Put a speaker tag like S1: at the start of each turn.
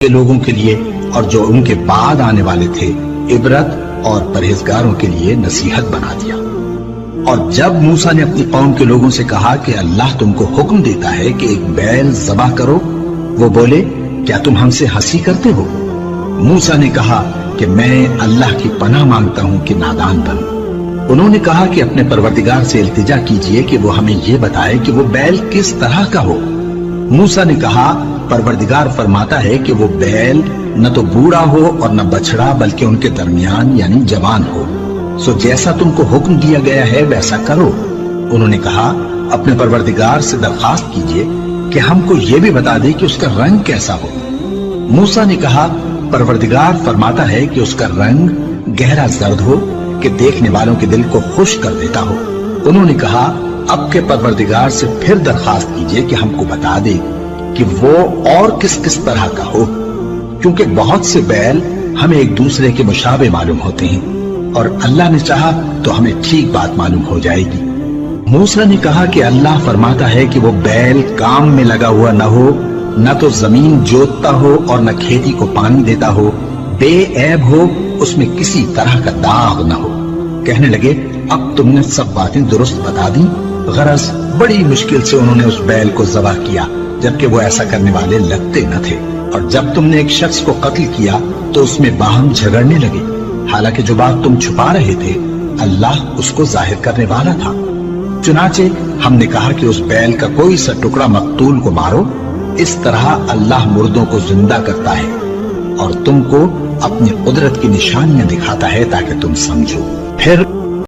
S1: کے لوگوں کے لیے اور جو ان کے بعد آنے والے تھے عبرت اور پرہیزگاروں کے لیے نصیحت بنا دیا۔ اور جب موسیٰ نے اپنی قوم کے لوگوں سے کہا کہ اللہ تم کو حکم دیتا ہے کہ ایک بیل ذبح کرو، وہ بولے کیا تم ہم سے ہنسی کرتے ہو؟ موسیٰ نے کہا کہ میں اللہ کی پناہ مانگتا ہوں کہ نادان بنوں۔ انہوں نے کہا کہ اپنے پروردگار سے التجا کیجئے کہ وہ ہمیں یہ بتائے کہ وہ بیل کس طرح کا ہو۔ موسیٰ نے کہا پروردگار فرماتا ہے کہ وہ بیل نہ تو بوڑھا ہو اور نہ بچڑا بلکہ ان کے درمیان یعنی جوان ہو، سو جیسا تم کو حکم دیا گیا ہے ویسا کرو۔ انہوں نے کہا اپنے پروردگار سے درخواست کیجئے کہ ہم کو یہ بھی بتا دے کہ اس کا رنگ کیسا ہو۔ موسیٰ نے کہا پروردگار فرماتا ہے کہ اس کا رنگ گہرا زرد ہو کہ دیکھنے والوں کے دل کو خوش کر دیتا ہو۔ انہوں نے کہا اب کے پروردگار سے پھر درخواست کیجئے کہ ہم کو بتا دے کہ وہ اور کس کس طرح کا ہو، کیونکہ بہت سے بیل ہمیں ایک دوسرے کے مشابہ معلوم ہوتے ہیں، اور اللہ نے چاہا تو ہمیں ٹھیک بات معلوم ہو جائے گی۔ موسیٰ نے کہا کہ اللہ فرماتا ہے کہ وہ بیل کام میں لگا ہوا نہ ہو، نہ تو زمین جوتتا ہو اور نہ کھیتی کو پانی دیتا ہو، بے عیب ہو، اس میں کسی طرح کا داغ نہ ہو۔ کہنے لگے اب تم نے سب باتیں درست بتا دی۔ غرض بڑی مشکل سے انہوں نے اس بیل کو ذبح کیا، جبکہ وہ ایسا کرنے والے لگتے نہ تھے۔ اور جب تم نے ایک شخص کو قتل کیا تو اس میں باہم جھگڑنے لگے، حالانکہ جو بات تم چھپا رہے تھے اللہ اس کو ظاہر کرنے والا تھا۔ چنانچہ ہم نے کہا کہ اس بیل کا کوئی سا ٹکڑا مقتول کو مارو، اس طرح اللہ مردوں کو زندہ کرتا ہے اور تم کو اپنی قدرت کی نشانیاں دکھاتا ہے تاکہ تم سمجھو۔ پھر